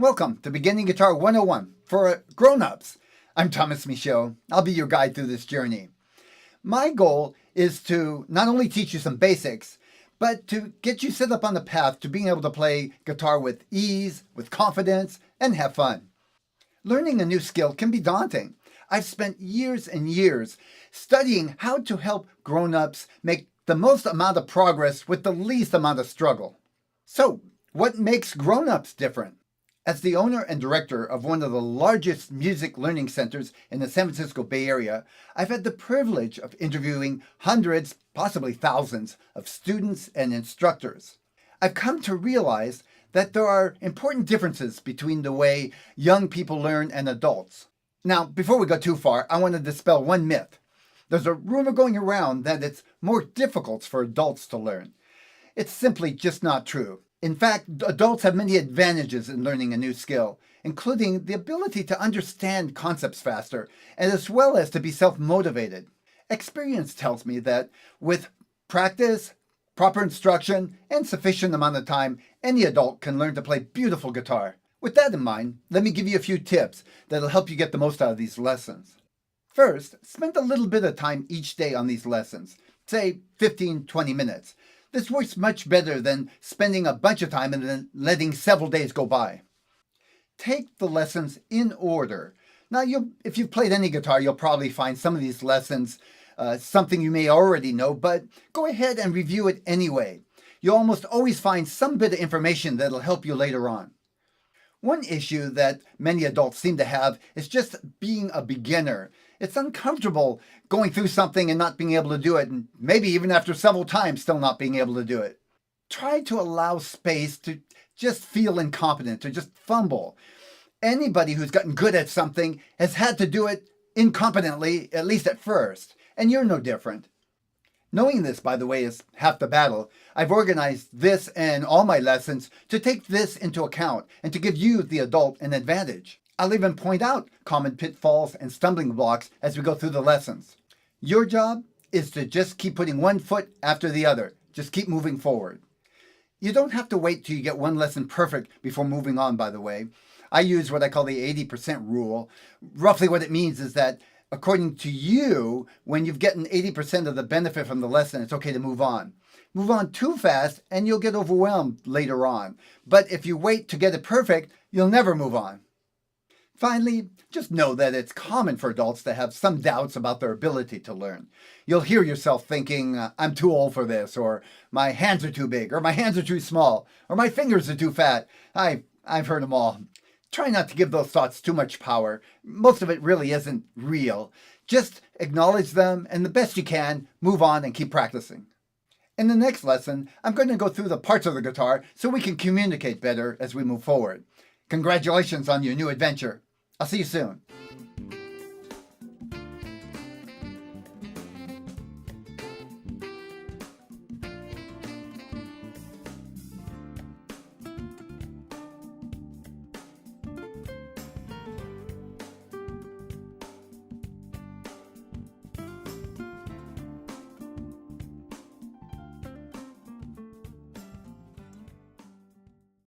Welcome to Beginning Guitar 101 for grown-ups. I'm Tomas Michaud. I'll be your guide through this journey. My goal is to not only teach you some basics, but to get you set up on the path to being able to play guitar with ease, with confidence, and have fun. Learning a new skill can be daunting. I've spent years and years studying how to help grown-ups make the most amount of progress with the least amount of struggle. So, what makes grown-ups different? As the owner and director of one of the largest music learning centers in the San Francisco Bay Area, I've had the privilege of interviewing hundreds, possibly thousands, of students and instructors. I've come to realize that there are important differences between the way young people learn and adults. Now, before we go too far, I want to dispel one myth. There's a rumor going around that it's more difficult for adults to learn. It's simply just not true. In fact, adults have many advantages in learning a new skill, including the ability to understand concepts faster, and as well as to be self-motivated. Experience tells me that with practice, proper instruction, and sufficient amount of time, any adult can learn to play beautiful guitar. With that in mind, let me give you a few tips that'll help you get the most out of these lessons. First, spend a little bit of time each day on these lessons, say 15-20 minutes. This works much better than spending a bunch of time and then letting several days go by. Take the lessons in order. Now, if you've played any guitar, you'll probably find some of these lessons something you may already know, but go ahead and review it anyway. You'll almost always find some bit of information that'll help you later on. One issue that many adults seem to have is just being a beginner. It's uncomfortable going through something and not being able to do it, and maybe even after several times still not being able to do it. Try to allow space to just feel incompetent, to just fumble. Anybody who's gotten good at something has had to do it incompetently, at least at first, and you're no different. Knowing this, by the way, is half the battle. I've organized this and all my lessons to take this into account and to give you, the adult, an advantage. I'll even point out common pitfalls and stumbling blocks as we go through the lessons. Your job is to just keep putting one foot after the other. Just keep moving forward. You don't have to wait till you get one lesson perfect before moving on, by the way. I use what I call the 80% rule. Roughly what it means is that according to you, when you've gotten 80% of the benefit from the lesson, it's okay to move on. Move on too fast and you'll get overwhelmed later on. But if you wait to get it perfect, you'll never move on. Finally, just know that it's common for adults to have some doubts about their ability to learn. You'll hear yourself thinking, I'm too old for this, or my hands are too big, or my hands are too small, or my fingers are too fat. I've heard them all. Try not to give those thoughts too much power. Most of it really isn't real. Just acknowledge them, and the best you can, move on and keep practicing. In the next lesson, I'm going to go through the parts of the guitar so we can communicate better as we move forward. Congratulations on your new adventure. I'll see you soon.